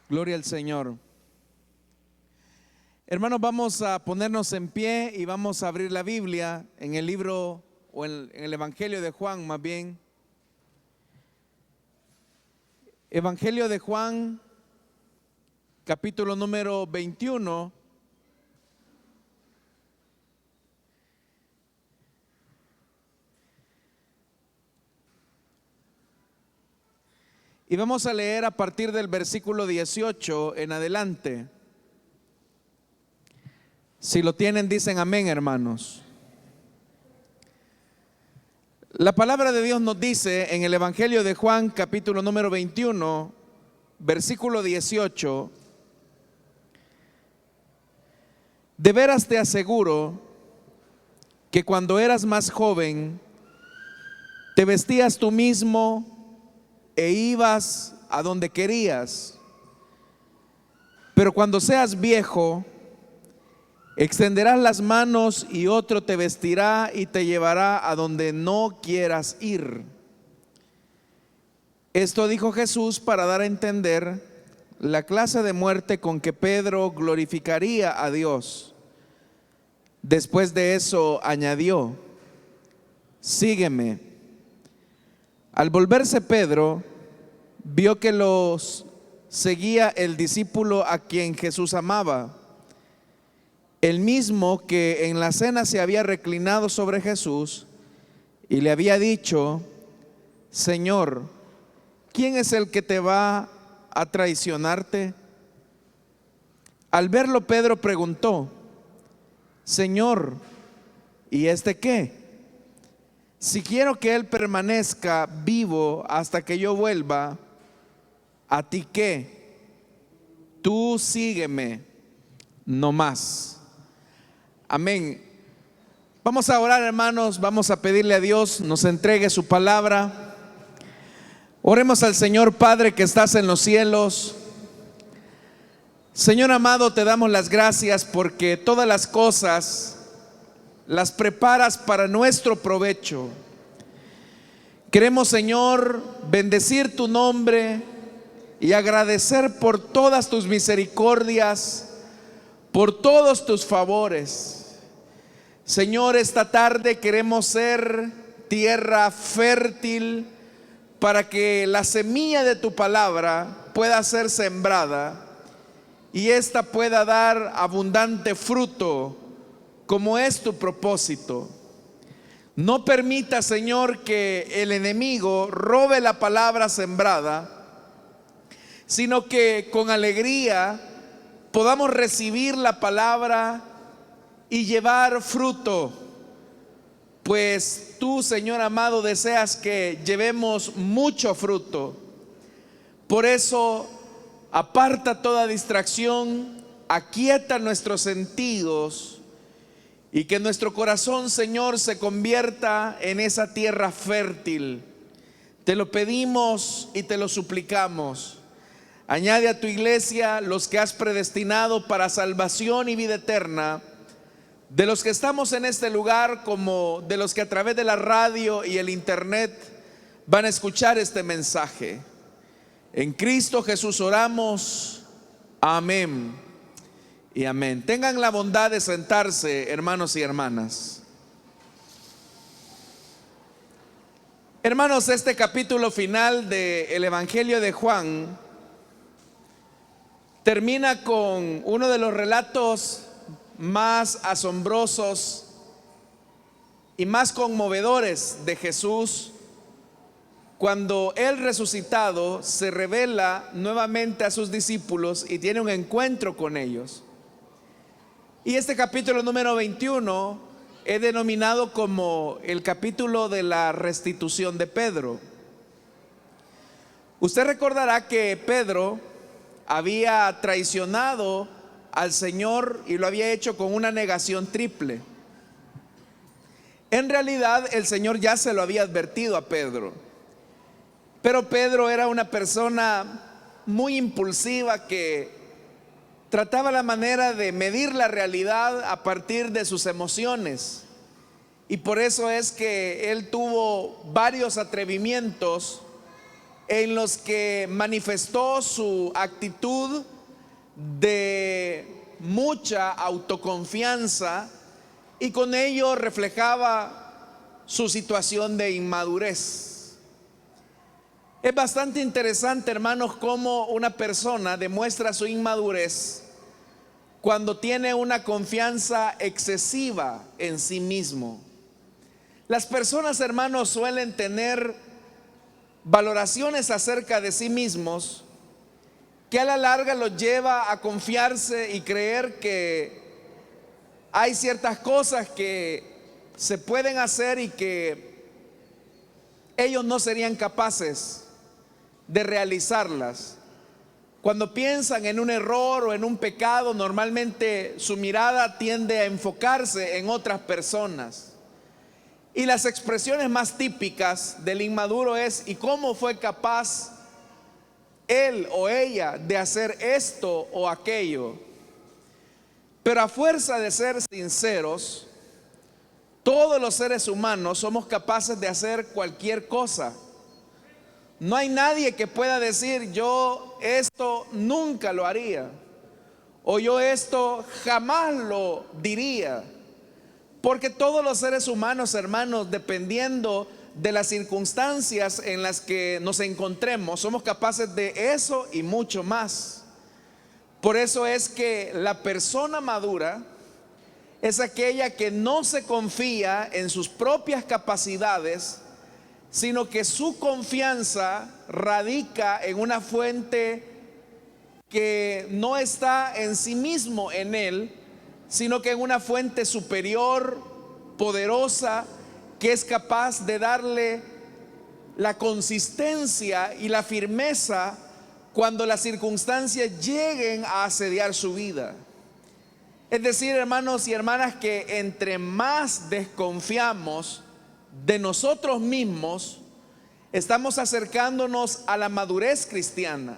Gloria al Señor. Hermanos, vamos a ponernos en pie y vamos a abrir la Biblia en el libro o en el Evangelio de Juan, más bien. Evangelio de Juan, capítulo número 21. Y vamos a leer a partir del versículo 18 en adelante. Si lo tienen, dicen amén, hermanos. La palabra de Dios nos dice en el Evangelio de Juan, capítulo número 21, versículo 18: de veras te aseguro que cuando eras más joven, te vestías tú mismo e ibas a donde querías. Pero cuando seas viejo, extenderás las manos y otro te vestirá y te llevará a donde no quieras ir. Esto dijo Jesús para dar a entender la clase de muerte con que Pedro glorificaría a Dios. Después de eso añadió: sígueme. Al volverse Pedro, vio que los seguía el discípulo a quien Jesús amaba, el mismo que en la cena se había reclinado sobre Jesús y le había dicho: Señor, ¿quién es el que te va a traicionarte? Al verlo, Pedro preguntó: Señor, ¿y este qué? Si quiero que él permanezca vivo hasta que yo vuelva, ¿a ti qué? Tú sígueme, no más. Amén. Vamos a orar, hermanos, vamos a pedirle a Dios nos entregue su palabra. Oremos al Señor. Padre que estás en los cielos, Señor amado, te damos las gracias porque todas las cosas las preparas para nuestro provecho. Queremos, Señor, bendecir tu nombre y agradecer por todas tus misericordias, por todos tus favores. Señor, esta tarde queremos ser tierra fértil para que la semilla de tu palabra pueda ser sembrada y ésta pueda dar abundante fruto, como es tu propósito. No permita, Señor, que el enemigo robe la palabra sembrada, sino que con alegría podamos recibir la palabra y llevar fruto, pues tú, Señor amado, deseas que llevemos mucho fruto. Por eso, aparta toda distracción, aquieta nuestros sentidos y que nuestro corazón, Señor, se convierta en esa tierra fértil. Te lo pedimos y te lo suplicamos. Añade a tu iglesia los que has predestinado para salvación y vida eterna, de los que estamos en este lugar como de los que a través de la radio y el internet van a escuchar este mensaje. En Cristo Jesús oramos. Amén y amén. Tengan la bondad de sentarse, hermanos y hermanas. Hermanos, este capítulo final del Evangelio de Juan termina con uno de los relatos más asombrosos y más conmovedores de Jesús, cuando Él resucitado se revela nuevamente a sus discípulos y tiene un encuentro con ellos. Y este capítulo número 21 es denominado como el capítulo de la restitución de Pedro. Usted recordará que Pedro había traicionado al Señor y lo había hecho con una negación triple. En realidad el Señor ya se lo había advertido a Pedro, pero Pedro era una persona muy impulsiva que trataba la manera de medir la realidad a partir de sus emociones, y por eso es que él tuvo varios atrevimientos en los que manifestó su actitud de mucha autoconfianza y con ello reflejaba su situación de inmadurez. Es bastante interesante, hermanos, cómo una persona demuestra su inmadurez cuando tiene una confianza excesiva en sí mismo. Las personas, hermanos, suelen tener valoraciones acerca de sí mismos que a la larga los lleva a confiarse y creer que hay ciertas cosas que se pueden hacer y que ellos no serían capaces de realizarlas. Cuando piensan en un error o en un pecado, normalmente su mirada tiende a enfocarse en otras personas. Y las expresiones más típicas del inmaduro es: ¿y cómo fue capaz él o ella de hacer esto o aquello? Pero a fuerza de ser sinceros, todos los seres humanos somos capaces de hacer cualquier cosa. No hay nadie que pueda decir: yo esto nunca lo haría, o yo esto jamás lo diría. Porque todos los seres humanos, hermanos, dependiendo de las circunstancias en las que nos encontremos, somos capaces de eso y mucho más. Por eso es que la persona madura es aquella que no se confía en sus propias capacidades, sino que su confianza radica en una fuente que no está en sí mismo, en él, sino que en una fuente superior, poderosa, que es capaz de darle la consistencia y la firmeza cuando las circunstancias lleguen a asediar su vida. Es decir, hermanos y hermanas, que entre más desconfiamos de nosotros mismos, estamos acercándonos a la madurez cristiana.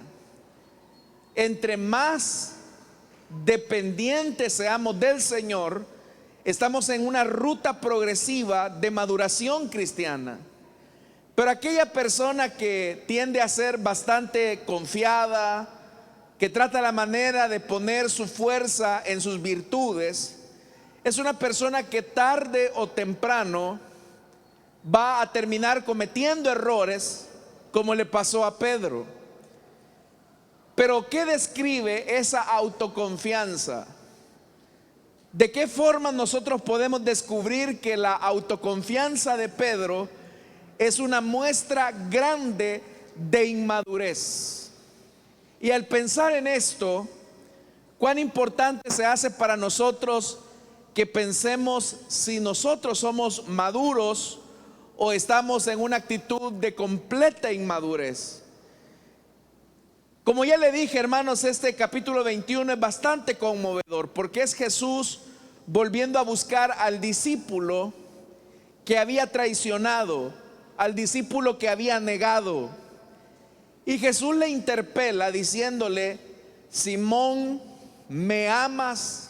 Entre más dependientes seamos del Señor, estamos en una ruta progresiva de maduración cristiana. Pero aquella persona que tiende a ser bastante confiada, que trata la manera de poner su fuerza en sus virtudes, es una persona que tarde o temprano va a terminar cometiendo errores, como le pasó a Pedro. Pero ¿qué describe esa autoconfianza? ¿De qué forma nosotros podemos descubrir que la autoconfianza de Pedro es una muestra grande de inmadurez? Y al pensar en esto, cuán importante se hace para nosotros que pensemos si nosotros somos maduros o estamos en una actitud de completa inmadurez. Como ya le dije, hermanos, este capítulo 21 es bastante conmovedor, porque es Jesús volviendo a buscar al discípulo que había traicionado, al discípulo que había negado. Y Jesús le interpela diciéndole: Simón, ¿me amas?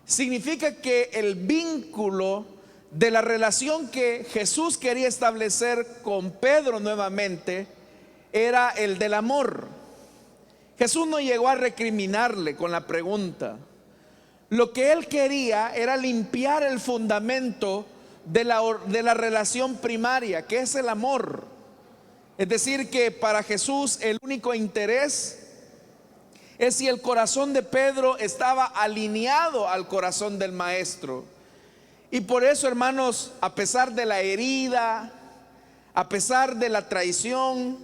Significa que el vínculo de la relación que Jesús quería establecer con Pedro nuevamente era el del amor. Jesús no llegó a recriminarle con la pregunta. Lo que él quería era limpiar el fundamento de la relación primaria, que es el amor. Es decir, que para Jesús el único interés es si el corazón de Pedro estaba alineado al corazón del Maestro. Y por eso, hermanos, a pesar de la herida, a pesar de la traición,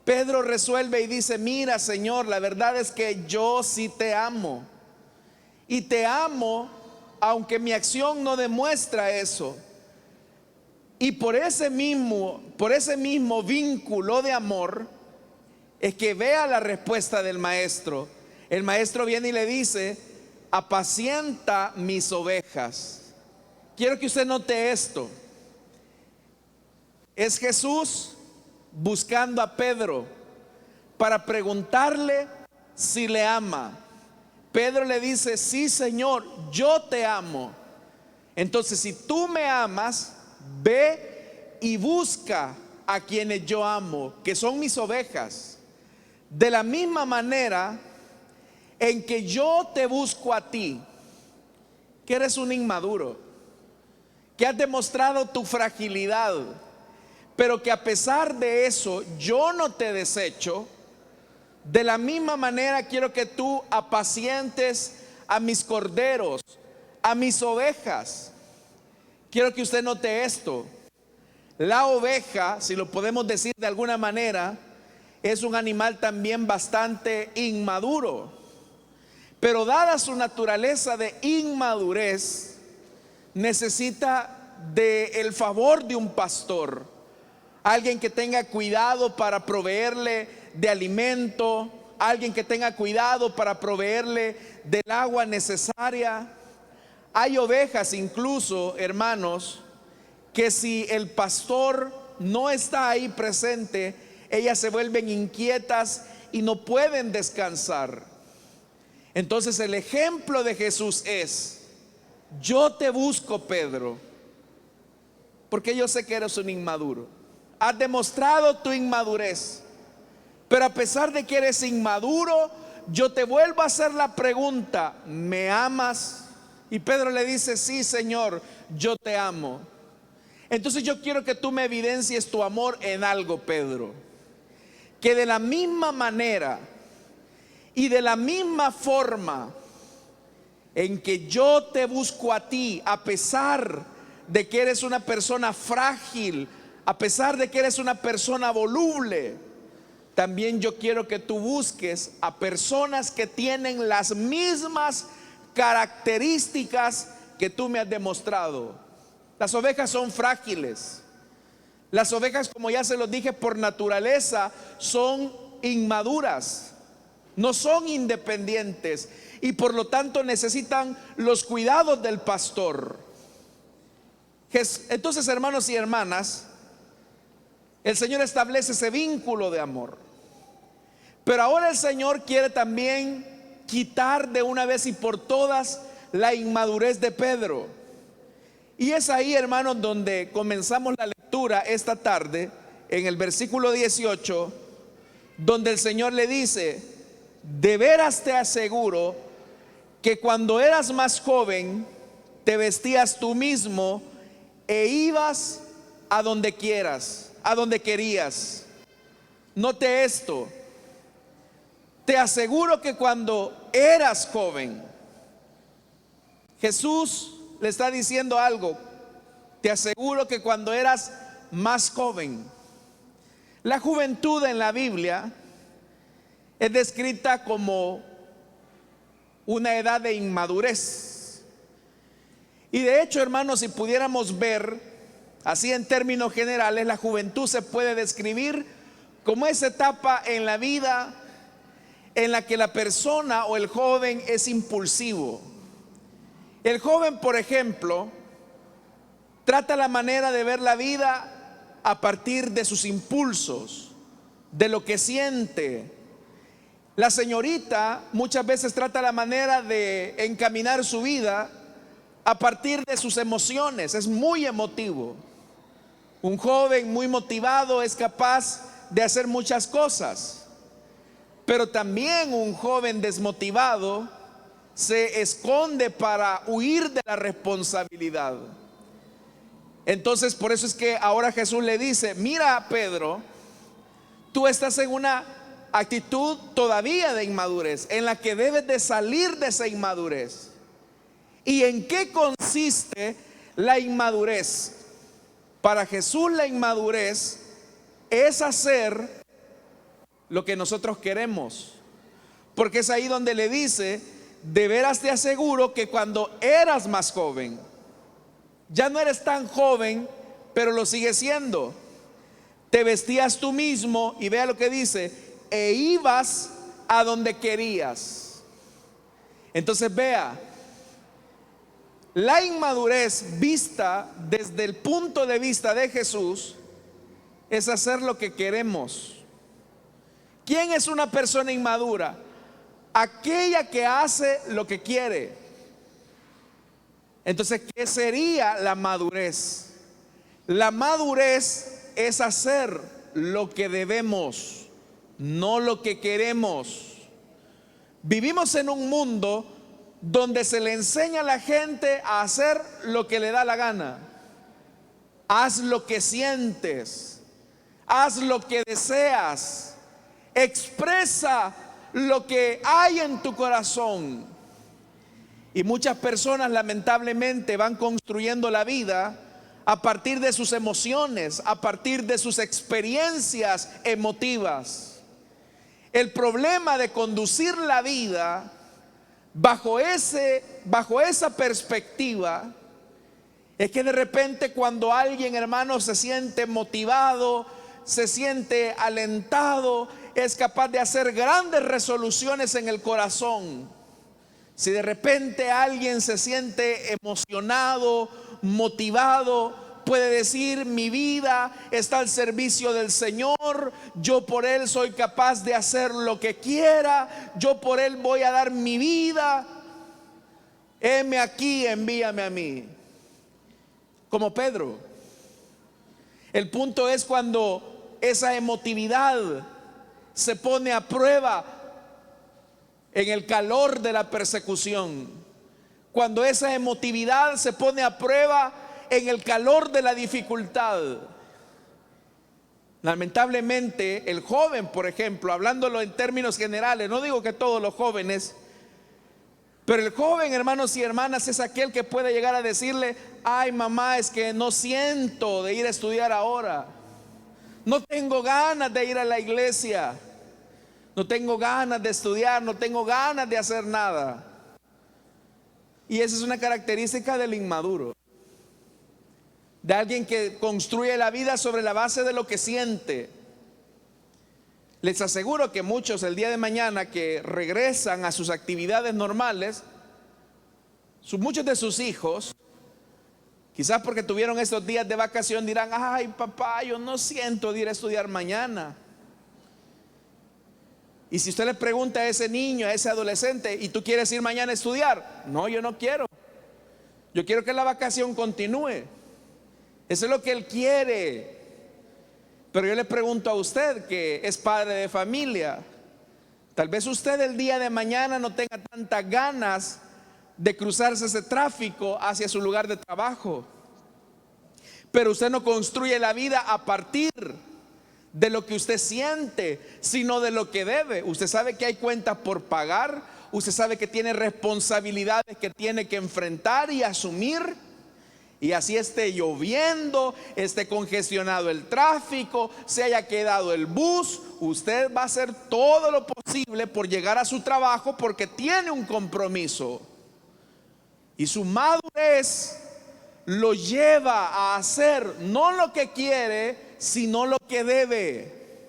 Pedro resuelve y dice: mira, Señor, la verdad es que yo sí te amo. Y te amo aunque mi acción no demuestra eso. Y por ese mismo vínculo de amor es que vea la respuesta del Maestro. El Maestro viene y le dice: apacienta mis ovejas. Quiero que usted note esto. Es Jesús buscando a Pedro para preguntarle si le ama. Pedro le dice: sí, Señor, yo te amo. Entonces, si tú me amas, ve y busca a quienes yo amo, que son mis ovejas. De la misma manera en que yo te busco a ti, que eres un inmaduro, que has demostrado tu fragilidad, pero que a pesar de eso yo no te desecho. De la misma manera quiero que tú apacientes a mis corderos, a mis ovejas. Quiero que usted note esto. La oveja, si lo podemos decir de alguna manera, es un animal también bastante inmaduro. Pero dada su naturaleza de inmadurez, necesita del favor de un pastor, alguien que tenga cuidado para proveerle de alimento, alguien que tenga cuidado para proveerle del agua necesaria. Hay ovejas incluso, hermanos, que si el pastor no está ahí presente, ellas se vuelven inquietas y no pueden descansar. Entonces el ejemplo de Jesús es: yo te busco, Pedro, porque yo sé que eres un inmaduro. Has demostrado tu inmadurez, pero a pesar de que eres inmaduro, yo te vuelvo a hacer la pregunta: ¿me amas? Y Pedro le dice: sí, Señor, yo te amo. Entonces yo quiero que tú me evidencies tu amor en algo, Pedro. Que de la misma manera y de la misma forma en que yo te busco a ti, a pesar de que eres una persona frágil, a pesar de que eres una persona voluble, también yo quiero que tú busques a personas que tienen las mismas características que tú me has demostrado. Las ovejas son frágiles. Las ovejas, como ya se los dije, por naturaleza son inmaduras, no son independientes y por lo tanto necesitan los cuidados del pastor. Entonces, hermanos y hermanas, el Señor establece ese vínculo de amor. Pero ahora el Señor quiere también quitar de una vez y por todas la inmadurez de Pedro. Y es ahí, hermanos, donde comenzamos la lectura esta tarde, en el versículo 18, donde el Señor le dice: de veras te aseguro que cuando eras más joven te vestías tú mismo e ibas a donde quieras, a donde querías. Note esto: te aseguro que cuando eras joven. Jesús le está diciendo algo: te aseguro que cuando eras más joven. La juventud en la Biblia es descrita como una edad de inmadurez. Y de hecho, hermanos, si pudiéramos ver así en términos generales, la juventud se puede describir como esa etapa en la vida en la que la persona o el joven es impulsivo. El joven, por ejemplo, trata la manera de ver la vida a partir de sus impulsos, de lo que siente. La señorita muchas veces trata la manera de encaminar su vida a partir de sus emociones. Es muy emotivo. Un joven muy motivado es capaz de hacer muchas cosas, pero también un joven desmotivado se esconde para huir de la responsabilidad. Entonces, por eso es que ahora Jesús le dice: mira, Pedro, tú estás en una actitud todavía de inmadurez, en la que debes de salir de esa inmadurez. ¿Y en qué consiste la inmadurez? Para Jesús la inmadurez es hacer lo que nosotros queremos, porque es ahí donde le dice: de veras te aseguro que cuando eras más joven, ya no eres tan joven, pero lo sigues siendo, te vestías tú mismo, y vea lo que dice, e ibas a donde querías. Entonces vea, la inmadurez vista desde el punto de vista de Jesús es hacer lo que queremos. ¿Quién es una persona inmadura? Aquella que hace lo que quiere. Entonces, ¿qué sería la madurez? La madurez es hacer lo que debemos, no lo que queremos. Vivimos en un mundo donde se le enseña a la gente a hacer lo que le da la gana. Haz lo que sientes, haz lo que deseas, expresa lo que hay en tu corazón. Y muchas personas lamentablemente van construyendo la vida a partir de sus emociones, a partir de sus experiencias emotivas. El problema de conducir la vida bajo esa perspectiva es que de repente cuando alguien, hermano, se siente motivado, se siente alentado, es capaz de hacer grandes resoluciones en el corazón. Si de repente alguien se siente emocionado, motivado, puede decir: mi vida está al servicio del Señor, yo por Él soy capaz de hacer lo que quiera, yo por Él voy a dar mi vida, heme aquí, envíame a mí. Como Pedro. El punto es cuando esa emotividad se pone a prueba en el calor de la persecución, cuando esa emotividad se pone a prueba en el calor de la dificultad. Lamentablemente el joven, por ejemplo, hablándolo en términos generales, no digo que todos los jóvenes, pero el joven, hermanos y hermanas, es aquel que puede llegar a decirle: ay, mamá, es que no siento de ir a estudiar ahora, no tengo ganas de ir a la iglesia, no tengo ganas de estudiar, no tengo ganas de hacer nada. Y esa es una característica del inmaduro, de alguien que construye la vida sobre la base de lo que siente. Les aseguro que muchos el día de mañana que regresan a sus actividades normales, muchos de sus hijos, quizás porque tuvieron estos días de vacación, dirán: ay, papá, yo no siento de ir a estudiar mañana. Y si usted le pregunta a ese niño, a ese adolescente: ¿y tú quieres ir mañana a estudiar? No, yo no quiero. Yo quiero que la vacación continúe. Eso es lo que él quiere. Pero yo le pregunto a usted, que es padre de familia, tal vez usted el día de mañana no tenga tantas ganas de cruzarse ese tráfico hacia su lugar de trabajo, pero usted no construye la vida a partir de lo que usted siente, sino de lo que debe. Usted sabe que hay cuentas por pagar, usted sabe que tiene responsabilidades que tiene que enfrentar y asumir. Y así esté lloviendo, esté congestionado el tráfico, se haya quedado el bus, usted va a hacer todo lo posible por llegar a su trabajo, porque tiene un compromiso. Y su madurez lo lleva a hacer no lo que quiere, sino lo que debe.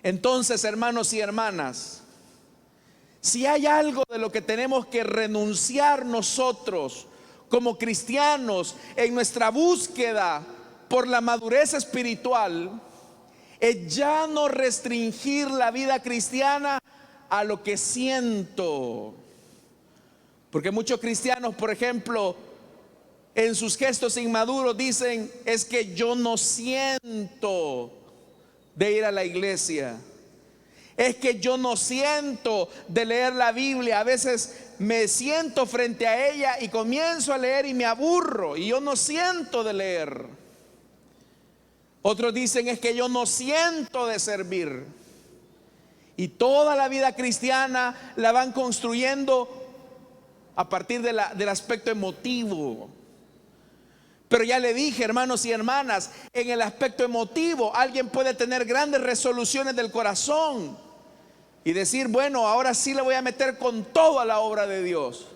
Entonces, hermanos y hermanas, si hay algo de lo que tenemos que renunciar nosotros como cristianos en nuestra búsqueda por la madurez espiritual, es ya no restringir la vida cristiana a lo que siento. Porque muchos cristianos, por ejemplo, en sus gestos inmaduros dicen: es que yo no siento de ir a la iglesia, es que yo no siento de leer la Biblia. A veces me siento frente a ella y comienzo a leer y me aburro, y yo no siento de leer. Otros dicen: es que yo no siento de servir. Y toda la vida cristiana la van construyendo a partir del aspecto emotivo. Pero ya le dije, hermanos y hermanas, en el aspecto emotivo alguien puede tener grandes resoluciones del corazón y decir: bueno, ahora sí le voy a meter con todo a la obra de Dios,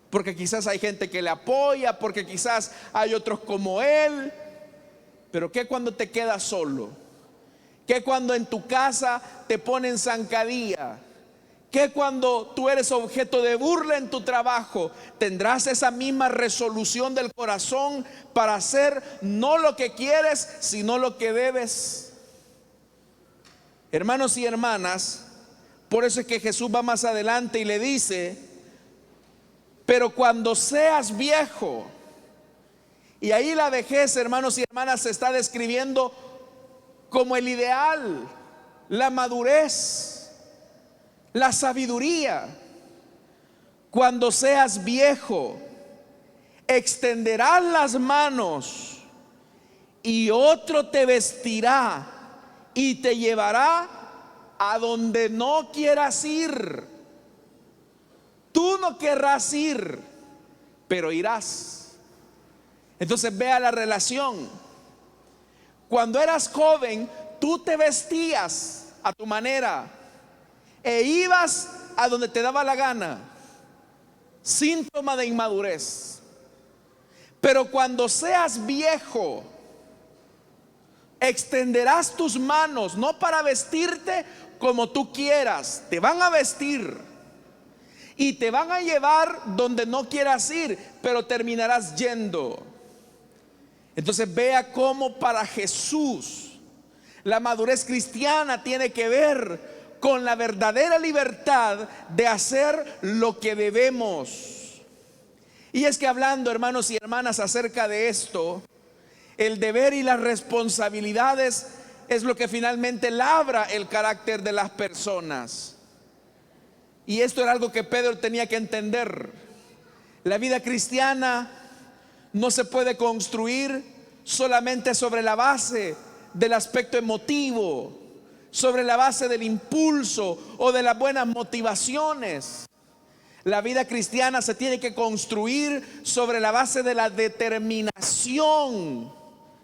porque quizás hay gente que le apoya, porque quizás hay otros como él. Pero ¿qué cuando te quedas solo? ¿Qué cuando en tu casa te ponen zancadilla? ¿Qué cuando tú eres objeto de burla en tu trabajo? ¿Tendrás esa misma resolución del corazón para hacer no lo que quieres, sino lo que debes? Hermanos y hermanas, por eso es que Jesús va más adelante y le dice: pero cuando seas viejo Y ahí la vejez, hermanos y hermanas, se está describiendo como el ideal, la madurez, la sabiduría. Cuando seas viejo, extenderás las manos y otro te vestirá y te llevará a donde no quieras ir. Tú no querrás ir, pero irás. Entonces vea la relación. Cuando eras joven, tú te vestías a tu manera e ibas a donde te daba la gana. Síntoma de inmadurez. Pero cuando seas viejo, extenderás tus manos, no para vestirte como tú quieras. Te van a vestir y te van a llevar donde no quieras ir, pero terminarás yendo. Entonces vea cómo para Jesús la madurez cristiana tiene que ver con la verdadera libertad de hacer lo que debemos. Y es que hablando, hermanos y hermanas, acerca de esto, el deber y las responsabilidades es lo que finalmente labra el carácter de las personas. Y esto era algo que Pedro tenía que entender. La vida cristiana no se puede construir solamente sobre la base del aspecto emotivo, sobre la base del impulso o de las buenas motivaciones. La vida cristiana se tiene que construir sobre la base de la determinación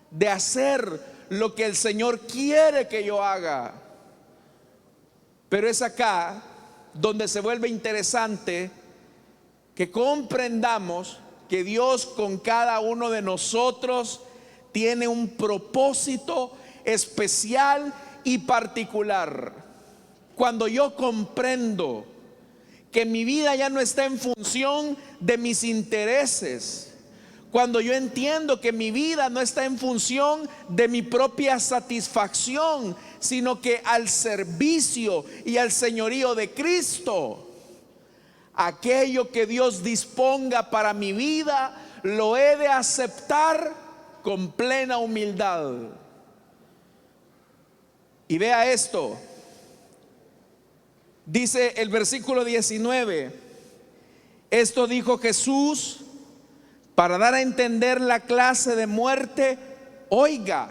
de hacer lo que el Señor quiere que yo haga. Pero es acá donde se vuelve interesante que comprendamos que Dios con cada uno de nosotros tiene un propósito especial y particular. Cuando yo comprendo que mi vida ya no está en función de mis intereses, cuando yo entiendo que mi vida no está en función de mi propia satisfacción, sino que al servicio y al señorío de Cristo, aquello que Dios disponga para mi vida, lo he de aceptar con plena humildad. Y vea esto, dice el versículo 19, esto dijo Jesús para dar a entender la clase de muerte. Oiga,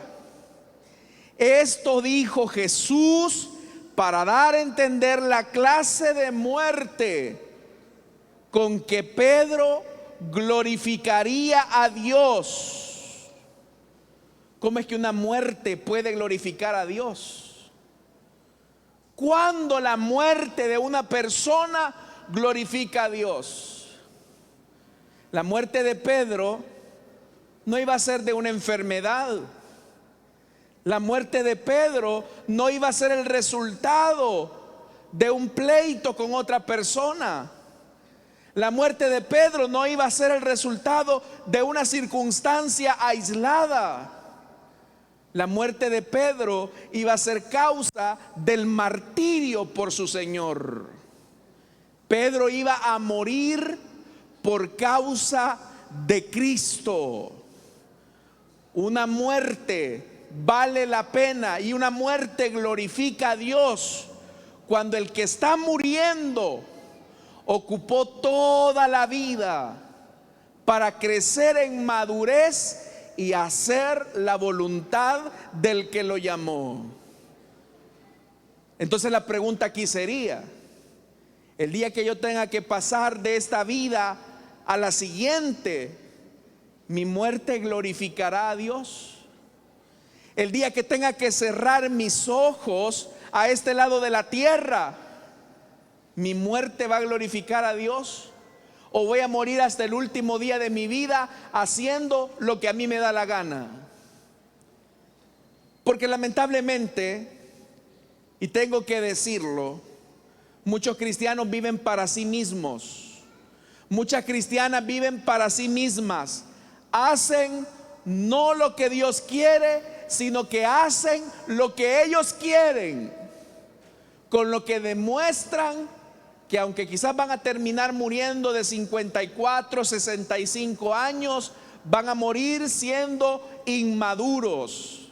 esto dijo Jesús para dar a entender la clase de muerte con que Pedro glorificaría a Dios. ¿Cómo es que una muerte puede glorificar a Dios? ¿Cuándo la muerte de una persona glorifica a Dios? La muerte de Pedro no iba a ser de una enfermedad. La muerte de Pedro no iba a ser el resultado de un pleito con otra persona. La muerte de Pedro no iba a ser el resultado de una circunstancia aislada. La muerte de Pedro iba a ser causa del martirio por su Señor. Pedro iba a morir por causa de Cristo. Una muerte vale la pena y una muerte glorifica a Dios cuando el que está muriendo ocupó toda la vida para crecer en madurez y hacer la voluntad del que lo llamó. Entonces la pregunta aquí sería: el día que yo tenga que pasar de esta vida a la siguiente, ¿mi muerte glorificará a Dios? El día que tenga que cerrar mis ojos a este lado de la tierra, ¿mi muerte va a glorificar a Dios? ¿O voy a morir hasta el último día de mi vida haciendo lo que a mí me da la gana? Porque lamentablemente, y tengo que decirlo, muchos cristianos viven para sí mismos. Muchas cristianas viven para sí mismas. Hacen no lo que Dios quiere, sino que hacen lo que ellos quieren, con lo que demuestran que aunque quizás van a terminar muriendo de 54, 65 años, van a morir siendo inmaduros,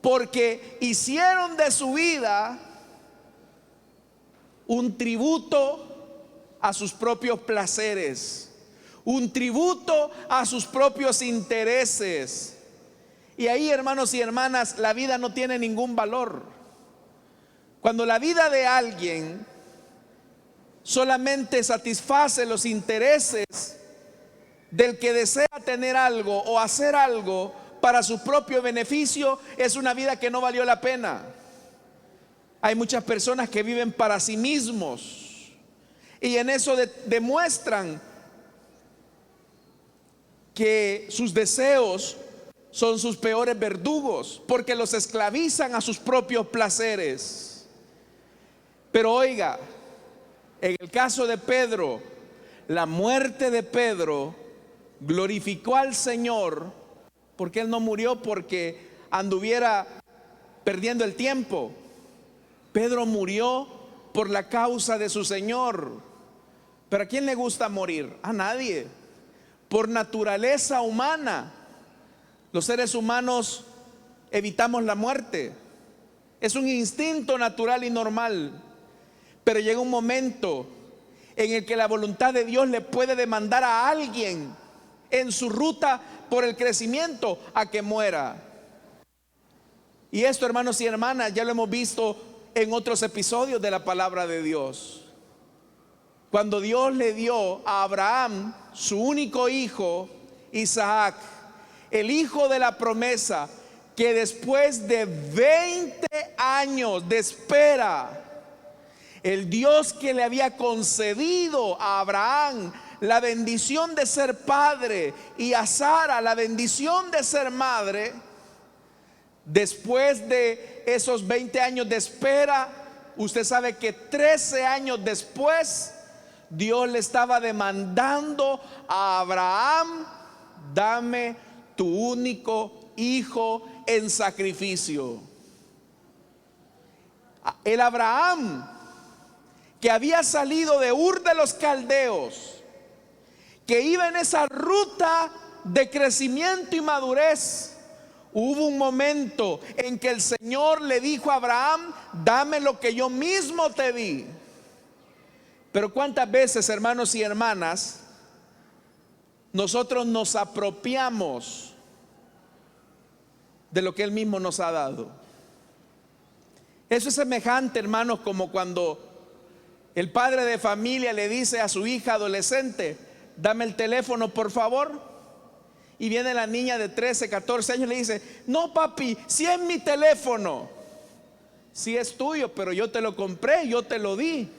porque hicieron de su vida un tributo a sus propios placeres, un tributo a sus propios intereses. Y ahí, hermanos y hermanas, la vida no tiene ningún valor. Cuando la vida de alguien solamente satisface los intereses del que desea tener algo o hacer algo para su propio beneficio, es una vida que no valió la pena. Hay muchas personas que viven para sí mismos y en eso demuestran que sus deseos son sus peores verdugos, porque los esclavizan a sus propios placeres. Pero oiga, en el caso de Pedro, la muerte de Pedro glorificó al Señor, porque él no murió porque anduviera perdiendo el tiempo. Pedro murió por la causa de su Señor. ¿Pero a quién le gusta morir? A nadie. Por naturaleza humana, los seres humanos evitamos la muerte. Es un instinto natural y normal. Pero llega un momento en el que la voluntad de Dios le puede demandar a alguien en su ruta por el crecimiento a que muera. Y esto, hermanos y hermanas, ya lo hemos visto en otros episodios de la palabra de Dios. Cuando Dios le dio a Abraham su único hijo, Isaac, el hijo de la promesa, que después de 20 años de espera, el Dios que le había concedido a Abraham la bendición de ser padre y a Sara la bendición de ser madre, después de esos 20 años de espera, usted sabe que 13 años después, Dios le estaba demandando a Abraham: dame tu único hijo en sacrificio. El Abraham que había salido de Ur de los Caldeos, que iba en esa ruta de crecimiento y madurez, hubo un momento en que el Señor le dijo a Abraham: dame lo que yo mismo te di. Pero cuántas veces, hermanos y hermanas, nosotros nos apropiamos de lo que Él mismo nos ha dado. Eso es semejante, hermanos, como cuando el padre de familia le dice a su hija adolescente: dame el teléfono, por favor. Y viene la niña de 13, 14 años y le dice: no, papi, si es mi teléfono. Si es tuyo, pero yo te lo compré, yo te lo di.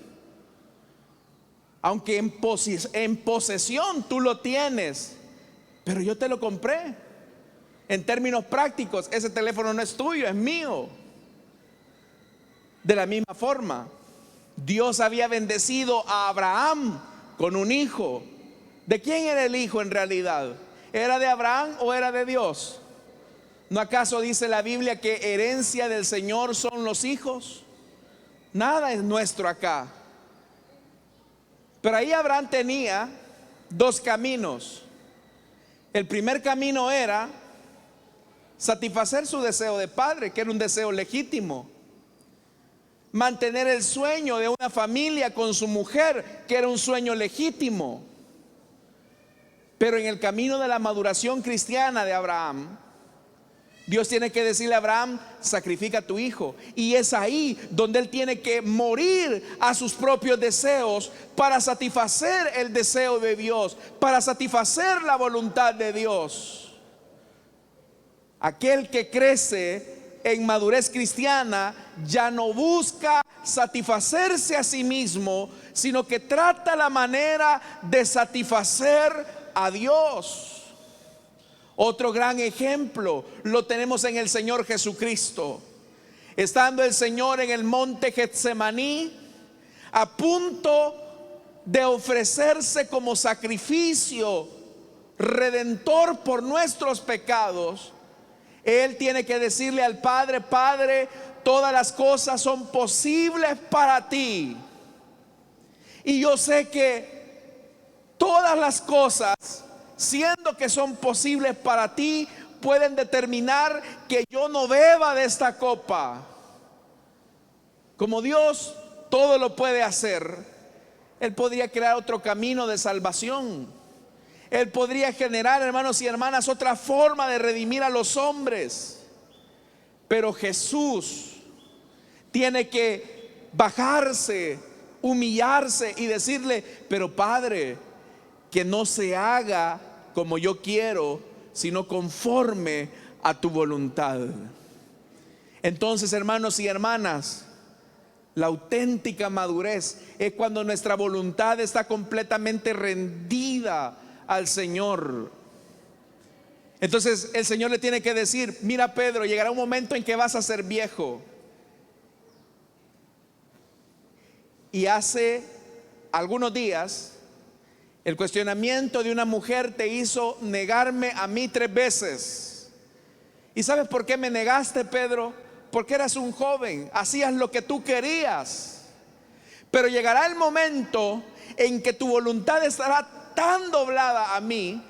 Aunque en posesión tú lo tienes, pero yo te lo compré. En términos prácticos, ese teléfono no es tuyo, es mío. De la misma forma, Dios había bendecido a Abraham con un hijo. ¿De quién era el hijo en realidad? ¿Era de Abraham o era de Dios? ¿No acaso dice la Biblia que herencia del Señor son los hijos? Nada es nuestro acá. Pero ahí Abraham tenía dos caminos. El primer camino era satisfacer su deseo de padre, que era un deseo legítimo. Mantener el sueño de una familia con su mujer, que era un sueño legítimo. Pero en el camino de la maduración cristiana de Abraham, Dios tiene que decirle a Abraham: sacrifica a tu hijo. Y es ahí donde él tiene que morir a sus propios deseos para satisfacer el deseo de Dios, para satisfacer la voluntad de Dios. Aquel que crece en madurez cristiana ya no busca satisfacerse a sí mismo, sino que trata la manera de satisfacer a Dios. Otro gran ejemplo lo tenemos en el Señor Jesucristo. Estando el Señor en el monte Getsemaní, a punto de ofrecerse como sacrificio redentor por nuestros pecados, Él tiene que decirle al Padre: Padre, todas las cosas son posibles para ti. Y yo sé que todas las cosas siendo que son posibles para ti, pueden determinar que yo no beba de esta copa. Como Dios todo lo puede hacer, Él podría crear otro camino de salvación. Él podría generar, hermanos y hermanas, otra forma de redimir a los hombres. Pero Jesús tiene que bajarse, humillarse y decirle: pero Padre, que no se haga como yo quiero, sino conforme a tu voluntad. Entonces, hermanos y hermanas, la auténtica madurez es cuando nuestra voluntad está completamente rendida al Señor. Entonces el Señor le tiene que decir: mira, Pedro, llegará un momento en que vas a ser viejo. Y hace algunos días el cuestionamiento de una mujer te hizo negarme a mí 3 veces. ¿Y sabes por qué me negaste, Pedro? Porque eras un joven, hacías lo que tú querías. Pero llegará el momento en que tu voluntad estará tan doblada a mí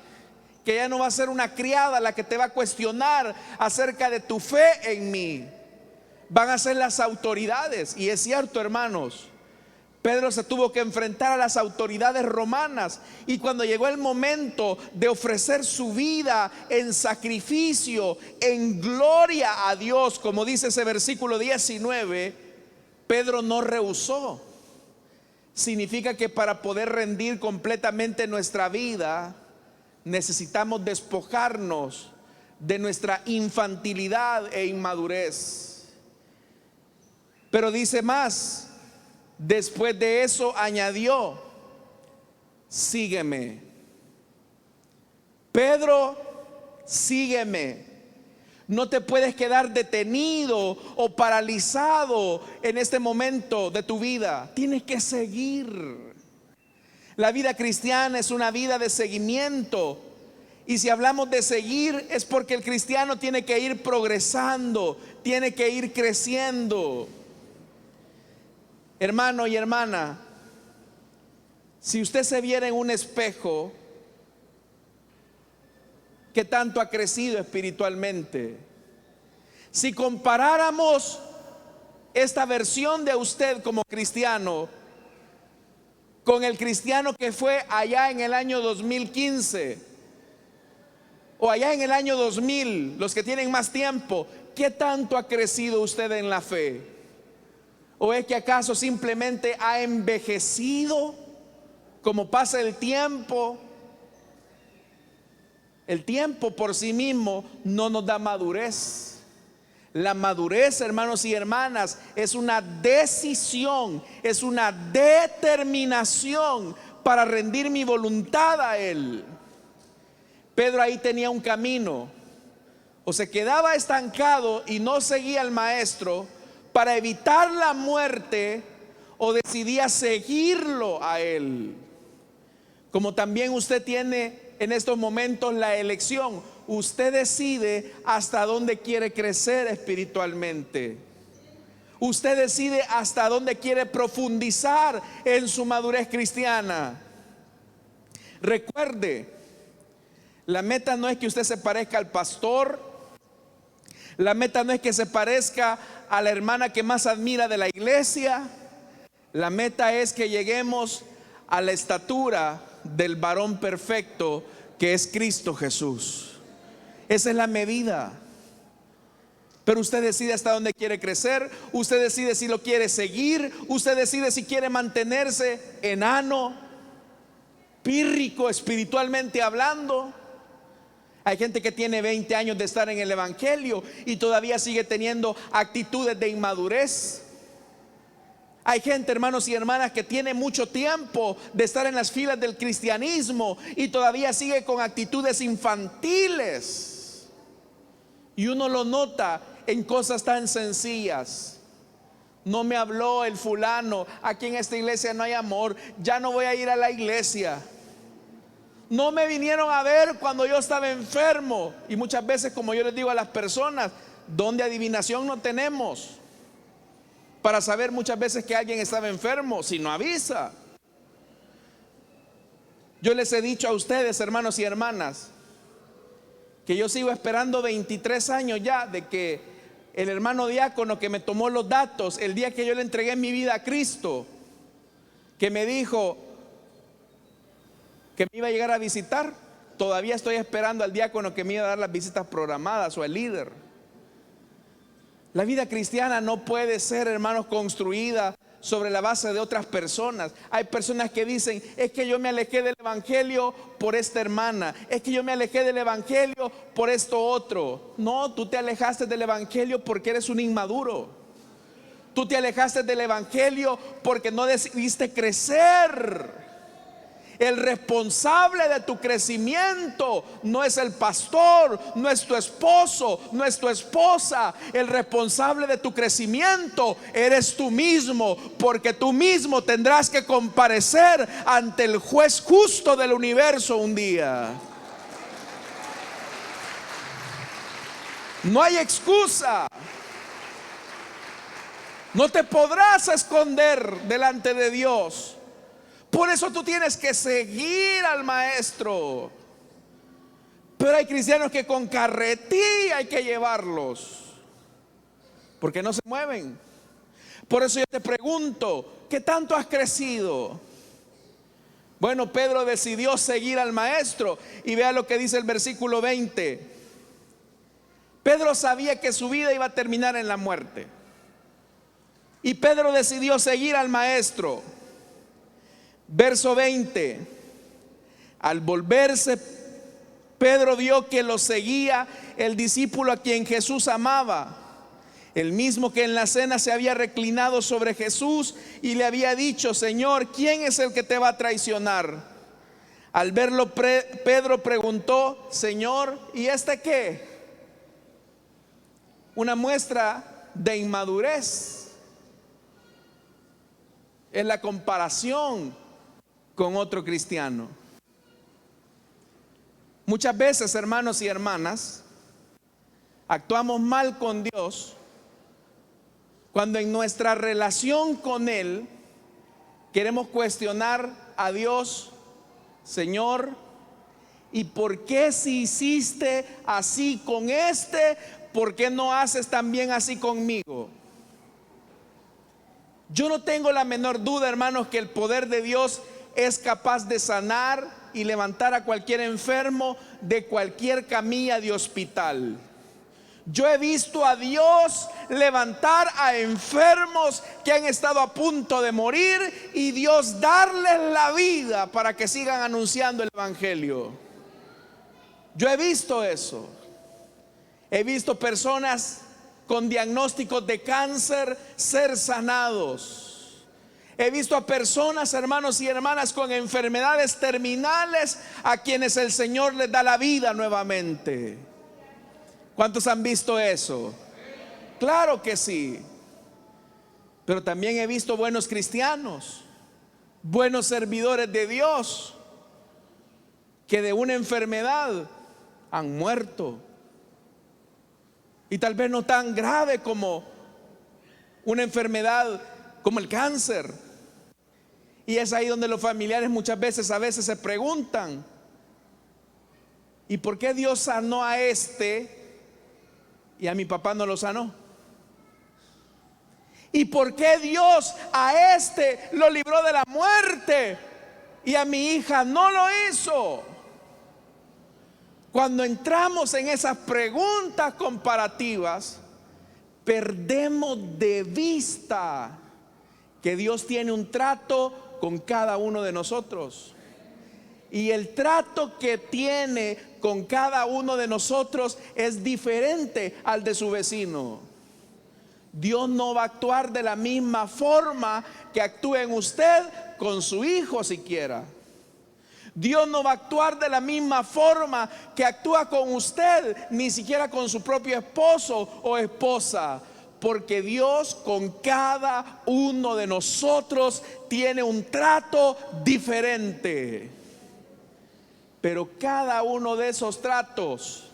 que ya no va a ser una criada la que te va a cuestionar acerca de tu fe en mí. Van a ser las autoridades. Y es cierto, hermanos, Pedro se tuvo que enfrentar a las autoridades romanas. Y cuando llegó el momento de ofrecer su vida en sacrificio, en gloria a Dios, como dice ese versículo 19, Pedro no rehusó. Significa que para poder rendir completamente nuestra vida, necesitamos despojarnos de nuestra infantilidad e inmadurez. Pero dice más. Después de eso añadió: sígueme. Pedro, sígueme. No te puedes quedar detenido o paralizado en este momento de tu vida. Tienes que seguir. La vida cristiana es una vida de seguimiento. Y si hablamos de seguir, es porque el cristiano tiene que ir progresando, tiene que ir creciendo. Hermano y hermana, si usted se viera en un espejo, ¿qué tanto ha crecido espiritualmente? Si comparáramos esta versión de usted como cristiano con el cristiano que fue allá en el año 2015 o allá en el año 2000, los que tienen más tiempo, ¿qué tanto ha crecido usted en la fe? ¿O es que acaso simplemente ha envejecido como pasa el tiempo? El tiempo por sí mismo no nos da madurez. La madurez, hermanos y hermanas, es una decisión, es una determinación para rendir mi voluntad a Él. Pedro ahí tenía un camino: o se quedaba estancado y no seguía al maestro para evitar la muerte, o decidía seguirlo a Él. Como también usted tiene en estos momentos la elección. Usted decide hasta dónde quiere crecer espiritualmente. Usted decide hasta dónde quiere profundizar en su madurez cristiana. Recuerde, la meta no es que usted se parezca al pastor. La meta no es que se parezca a la hermana que más admira de la iglesia. La meta es que lleguemos a la estatura del varón perfecto, que es Cristo Jesús. Esa es la medida. Pero usted decide hasta dónde quiere crecer. Usted decide si lo quiere seguir. Usted decide si quiere mantenerse enano, pírrico espiritualmente hablando. Hay gente que tiene 20 años de estar en el evangelio y todavía sigue teniendo actitudes de inmadurez. Hay gente, hermanos y hermanas, que tiene mucho tiempo de estar en las filas del cristianismo y todavía sigue con actitudes infantiles. Y uno lo nota en cosas tan sencillas. No me habló el fulano, aquí en esta iglesia no hay amor, ya no voy a ir a la iglesia. No me vinieron a ver cuando yo estaba enfermo. Y muchas veces, como yo les digo a las personas, donde adivinación no tenemos para saber muchas veces que alguien estaba enfermo, si no avisa. Yo les he dicho a ustedes, hermanos y hermanas, que yo sigo esperando 23 años ya de que el hermano diácono que me tomó los datos el día que yo le entregué mi vida a Cristo, que me dijo que me iba a llegar a visitar, todavía estoy esperando al diácono que me iba a dar las visitas programadas, o al líder. La vida cristiana no puede ser, hermanos, construida sobre la base de otras personas. Hay personas que dicen: es que yo me alejé del evangelio por esta hermana, es que yo me alejé del evangelio por esto otro. No, tú te alejaste del evangelio porque eres un inmaduro. Tú te alejaste del evangelio porque no decidiste crecer. El responsable de tu crecimiento no es el pastor, no es tu esposo, no es tu esposa. El responsable de tu crecimiento eres tú mismo, porque tú mismo tendrás que comparecer ante el juez justo del universo un día. No hay excusa. No te podrás esconder delante de Dios. Por eso tú tienes que seguir al maestro. Pero hay cristianos que con carretilla hay que llevarlos, porque no se mueven. Por eso yo te pregunto: ¿qué tanto has crecido? Bueno, Pedro decidió seguir al maestro. Y vea lo que dice el versículo 20. Pedro sabía que su vida iba a terminar en la muerte, y Pedro decidió seguir al maestro. Verso 20: al volverse, Pedro vio que lo seguía el discípulo a quien Jesús amaba, el mismo que en la cena se había reclinado sobre Jesús y le había dicho: Señor, ¿quién es el que te va a traicionar? Al verlo, Pedro preguntó: Señor, ¿y este qué? Una muestra de inmadurez. Es la comparación con otro cristiano. Muchas veces, hermanos y hermanas, actuamos mal con Dios cuando en nuestra relación con Él queremos cuestionar a Dios: Señor, ¿y por qué si hiciste así con este, por qué no haces también así conmigo? Yo no tengo la menor duda, hermanos, que el poder de Dios es capaz de sanar y levantar a cualquier enfermo de cualquier camilla de hospital. Yo he visto a Dios levantar a enfermos que han estado a punto de morir, y Dios darles la vida para que sigan anunciando el evangelio. Yo he visto eso. He visto personas con diagnósticos de cáncer ser sanados. He visto a personas, hermanos y hermanas, con enfermedades terminales, a quienes el Señor les da la vida nuevamente. ¿Cuántos han visto eso? Claro que sí. Pero también he visto buenos cristianos, buenos servidores de Dios, que de una enfermedad han muerto. Y tal vez no tan grave como una enfermedad como el cáncer. Y es ahí donde los familiares muchas veces, a veces se preguntan: ¿y por qué Dios sanó a este y a mi papá no lo sanó? ¿Y por qué Dios a este lo libró de la muerte y a mi hija no lo hizo? Cuando entramos en esas preguntas comparativas, perdemos de vista que Dios tiene un trato con cada uno de nosotros. Y el trato que tiene con cada uno de nosotros es diferente al de su vecino. Dios no va a actuar de la misma forma que actúa en usted con su hijo siquiera. Dios no va a actuar de la misma forma que actúa con usted, ni siquiera con su propio esposo o esposa. Porque Dios con cada uno de nosotros tiene un trato diferente. Pero cada uno de esos tratos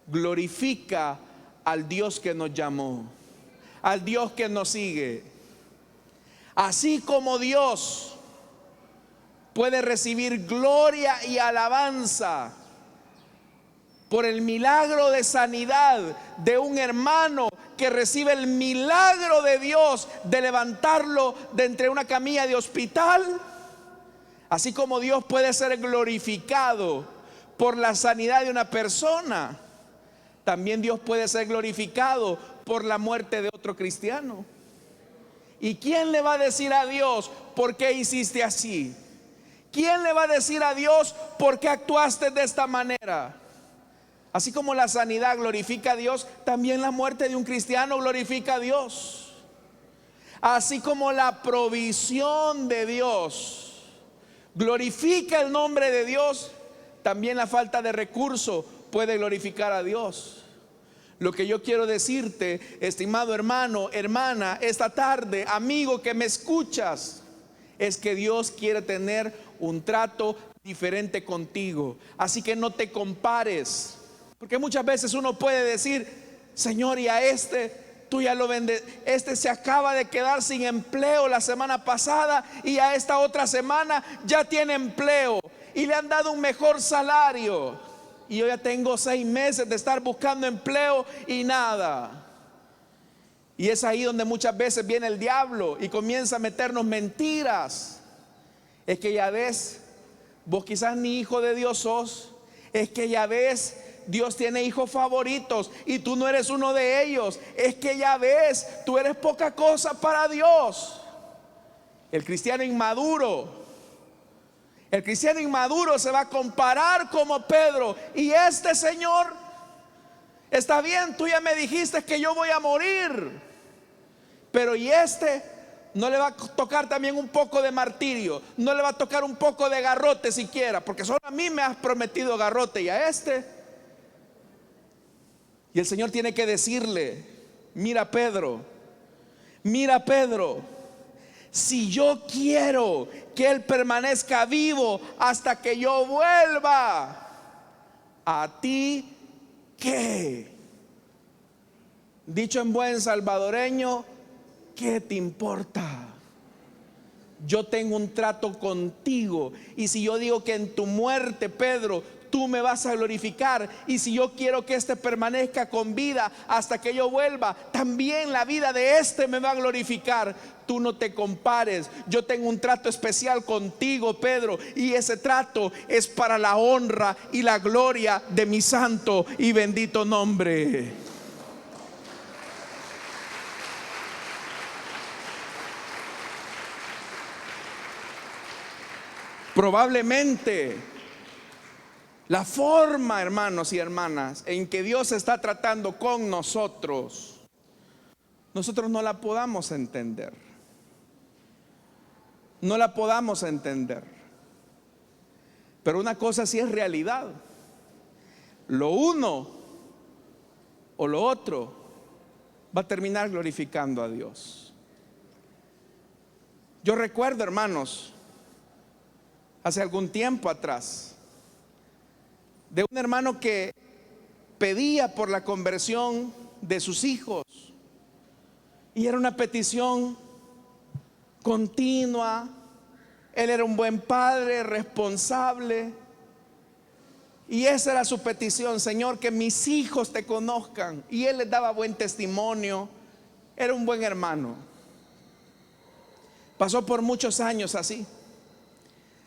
glorifica al Dios que nos llamó, al Dios que nos sigue. Así como Dios puede recibir gloria y alabanza por el milagro de sanidad de un hermano que recibe el milagro de Dios de levantarlo de entre una camilla de hospital. Así como Dios puede ser glorificado por la sanidad de una persona, también Dios puede ser glorificado por la muerte de otro cristiano. ¿Y quién le va a decir a Dios por qué hiciste así? ¿Quién le va a decir a Dios por qué actuaste de esta manera? Así como la sanidad glorifica a Dios, también la muerte de un cristiano glorifica a Dios. Así como la provisión de Dios glorifica el nombre de Dios, también la falta de recurso puede glorificar a Dios. Lo que yo quiero decirte, estimado hermano, hermana, esta tarde, amigo que me escuchas, es que Dios quiere tener un trato diferente contigo. Así que no te compares, porque muchas veces uno puede decir: Señor, y a tú ya lo vendes, se acaba de quedar sin empleo la semana pasada y a esta otra semana ya tiene empleo y le han dado un mejor salario. Y yo ya tengo 6 meses de estar buscando empleo y nada. Y es ahí donde muchas veces viene el diablo y comienza a meternos mentiras. Es que ya ves, vos quizás ni hijo de Dios sos. Es que ya ves, Dios tiene hijos favoritos y tú no eres uno de ellos. Es que ya ves, tú eres poca cosa para Dios. El cristiano inmaduro se va a comparar como Pedro. Y este Señor, está bien, tú ya me dijiste que yo voy a morir, pero y no le va a tocar también un poco de martirio, no le va a tocar un poco de garrote siquiera, porque solo a mí me has prometido garrote y a Y el Señor tiene que decirle: mira Pedro, si yo quiero que él permanezca vivo hasta que yo vuelva, ¿a ti qué? Dicho en buen salvadoreño, ¿qué te importa? Yo tengo un trato contigo, y si yo digo que en tu muerte, Pedro, tú me vas a glorificar, y si yo quiero que permanezca con vida hasta que yo vuelva, también la vida de me va a glorificar. Tú no te compares. Yo tengo un trato especial contigo, Pedro, y ese trato es para la honra y la gloria de mi santo y bendito nombre. Probablemente la forma, hermanos y hermanas, en que Dios está tratando con nosotros no la podamos entender. No la podamos entender. Pero una cosa sí es realidad: lo uno o lo otro va a terminar glorificando a Dios. Yo recuerdo, hermanos, hace algún tiempo atrás, de un hermano que pedía por la conversión de sus hijos, y era una petición continua. Él era un buen padre, responsable, y esa era su petición: Señor, que mis hijos te conozcan. Y él les daba buen testimonio, era un buen hermano. Pasó por muchos años así,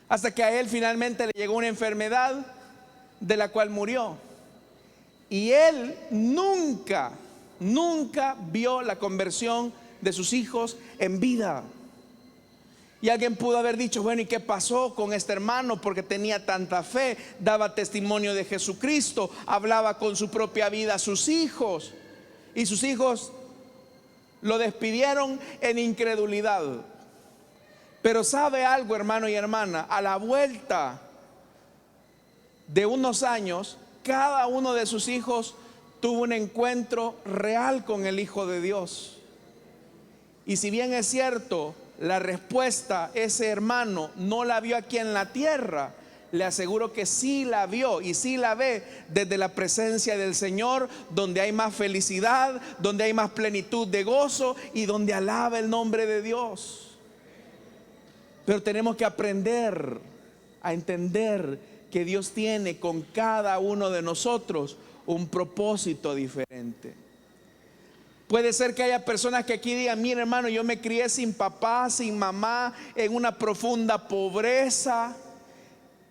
hasta que a él finalmente le llegó una enfermedad de la cual murió. Y él nunca vio la conversión de sus hijos en vida. Y alguien pudo haber dicho: bueno, ¿y qué pasó con este hermano? Porque tenía tanta fe, daba testimonio de Jesucristo, hablaba con su propia vida a sus hijos, y sus hijos lo despidieron en incredulidad. Pero ¿sabe algo, hermano y hermana? A la vuelta de unos años, cada uno de sus hijos tuvo un encuentro real con el Hijo de Dios. Y si bien es cierto, la respuesta, ese hermano no la vio aquí en la tierra, le aseguro que sí la vio y sí la ve desde la presencia del Señor, donde hay más felicidad, donde hay más plenitud de gozo y donde alaba el nombre de Dios. Pero tenemos que aprender a entender que Dios tiene con cada uno de nosotros un propósito diferente. Puede ser que haya personas que aquí digan: mira, hermano, yo me crié sin papá, sin mamá, en una profunda pobreza.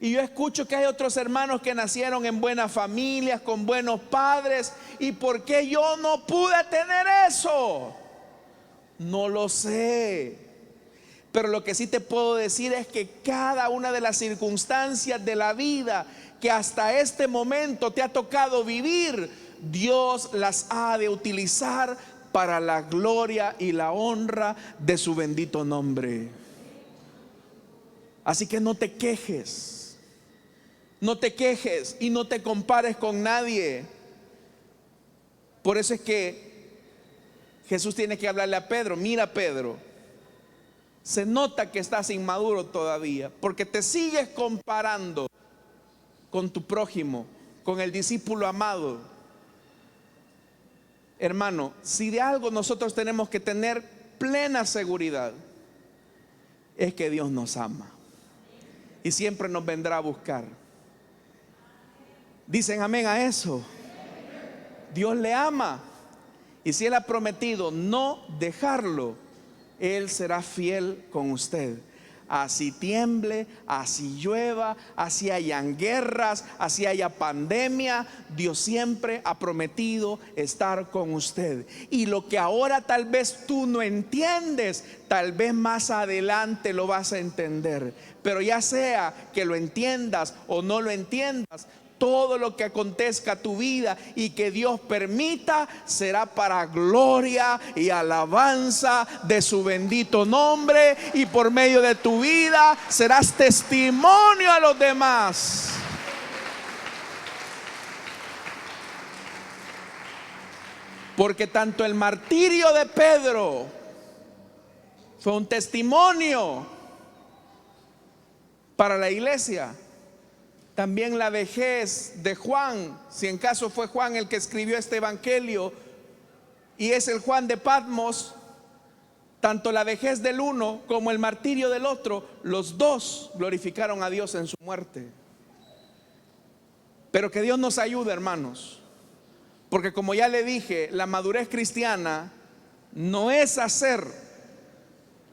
Y yo escucho que hay otros hermanos que nacieron en buenas familias, con buenos padres. ¿Y por qué yo no pude tener eso? No lo sé. Pero lo que sí te puedo decir es que cada una de las circunstancias de la vida que hasta este momento te ha tocado vivir, Dios las ha de utilizar para la gloria y la honra de su bendito nombre. Así que no te quejes. No te quejes y no te compares con nadie. Por eso es que Jesús tiene que hablarle a Pedro: mira, Pedro, se nota que estás inmaduro todavía, porque te sigues comparando con tu prójimo, con el discípulo amado. Hermano, si de algo nosotros tenemos que tener plena seguridad, es que Dios nos ama y siempre nos vendrá a buscar. Dicen amén a eso. Dios le ama, y si Él ha prometido no dejarlo, Él será fiel con usted. Así tiemble, así llueva, así hayan guerras, así haya pandemia, Dios siempre ha prometido estar con usted. Y lo que ahora tal vez tú no entiendes, tal vez más adelante lo vas a entender. Pero ya sea que lo entiendas o no lo entiendas, todo lo que acontezca a tu vida y que Dios permita será para gloria y alabanza de su bendito nombre, y por medio de tu vida serás testimonio a los demás. Porque tanto el martirio de Pedro fue un testimonio para la iglesia, también la vejez de Juan, si en caso fue Juan el que escribió este evangelio y es el Juan de Patmos, tanto la vejez del uno como el martirio del otro, los dos glorificaron a Dios en su muerte. Pero que Dios nos ayude, hermanos, porque como ya le dije, la madurez cristiana no es hacer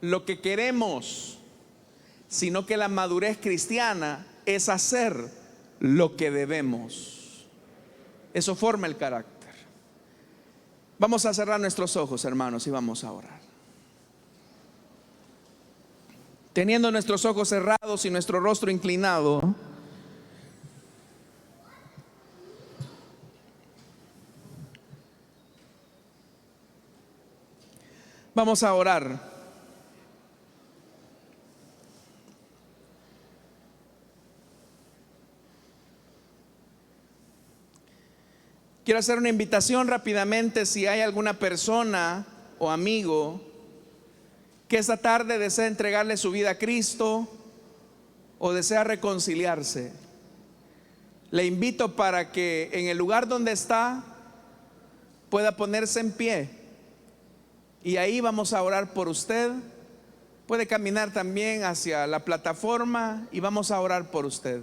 lo que queremos, sino que la madurez cristiana es hacer lo que debemos. Eso forma el carácter. Vamos a cerrar nuestros ojos, hermanos, y vamos a orar. Teniendo nuestros ojos cerrados y nuestro rostro inclinado, vamos a orar. Quiero hacer una invitación rápidamente. Si hay alguna persona o amigo que esta tarde desea entregarle su vida a Cristo o desea reconciliarse, le invito para que en el lugar donde está pueda ponerse en pie, y ahí vamos a orar por usted. Puede caminar también hacia la plataforma y vamos a orar por usted.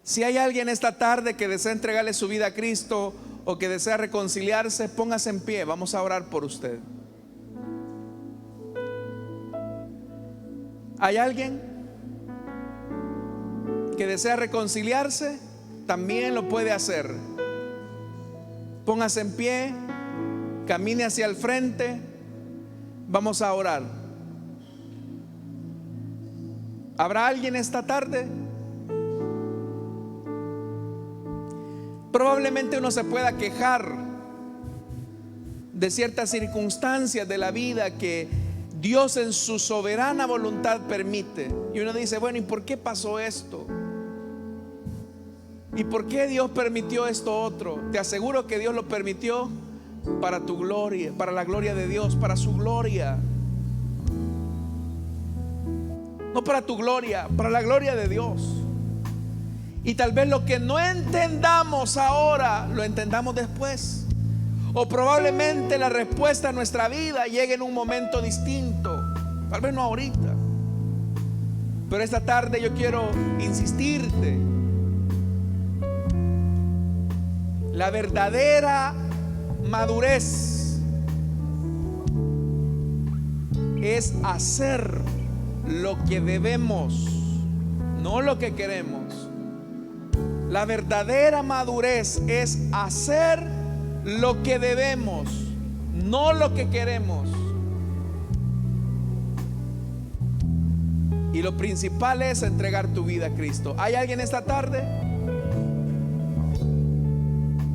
Si hay alguien esta tarde que desea entregarle su vida a Cristo o que desea reconciliarse, póngase en pie, vamos a orar por usted. ¿Hay alguien que desea reconciliarse? También lo puede hacer. Póngase en pie, camine hacia el frente, vamos a orar. ¿Habrá alguien esta tarde? Probablemente uno se pueda quejar de ciertas circunstancias de la vida que Dios en su soberana voluntad permite. Y uno dice: bueno, ¿y por qué pasó esto? ¿Y por qué Dios permitió esto otro? Te aseguro que Dios lo permitió para tu gloria, para la gloria de Dios, para su gloria. No para tu gloria, para la gloria de Dios. Y tal vez lo que no entendamos ahora, lo entendamos después. O probablemente la respuesta a nuestra vida llegue en un momento distinto. Tal vez no ahorita, Pero esta tarde yo quiero insistirte. La verdadera madurez es hacer lo que debemos, no lo que queremos. La verdadera madurez es hacer lo que debemos, no lo que queremos. Y lo principal es entregar tu vida a Cristo. ¿Hay alguien esta tarde?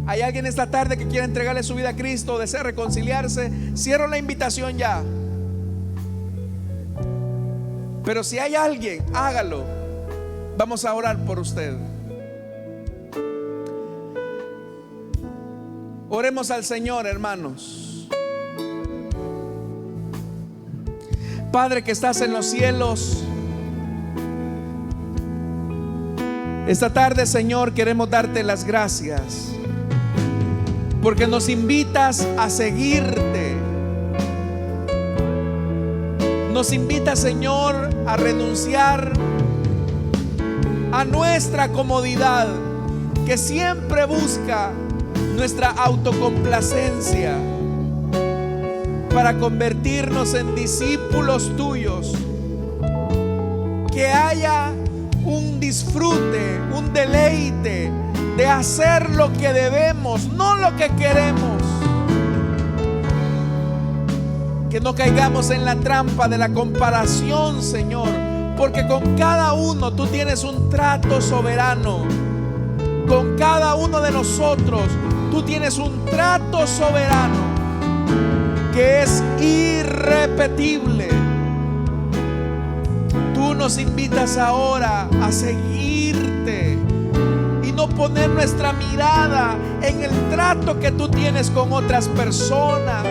¿Hay alguien esta tarde que quiere entregarle su vida a Cristo, desea reconciliarse? Cierro la invitación ya. Pero si hay alguien, hágalo. Vamos a orar por usted. Oremos al Señor, hermanos. Padre que estás en los cielos, esta tarde, Señor, queremos darte las gracias porque nos invitas a seguirte. Nos invitas, Señor, a renunciar a nuestra comodidad, que siempre busca nuestra autocomplacencia, para convertirnos en discípulos tuyos. Que haya un disfrute, un deleite de hacer lo que debemos, no lo que queremos. Que no caigamos en la trampa de la comparación, Señor, porque con cada uno tú tienes un trato soberano. Con cada uno de nosotros tú tienes un trato soberano que es irrepetible. Tú nos invitas ahora a seguirte y no poner nuestra mirada en el trato que tú tienes con otras personas.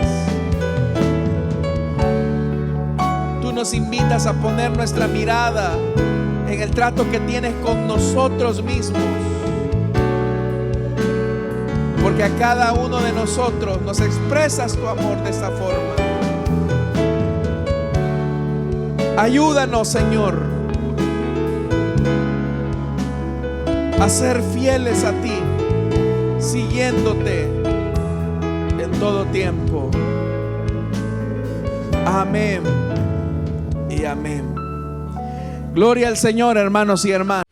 Tú nos invitas a poner nuestra mirada en el trato que tienes con nosotros mismos, porque a cada uno de nosotros nos expresas tu amor de esta forma. Ayúdanos, Señor, a ser fieles a ti, siguiéndote en todo tiempo. Amén y amén. Gloria al Señor, hermanos y hermanas.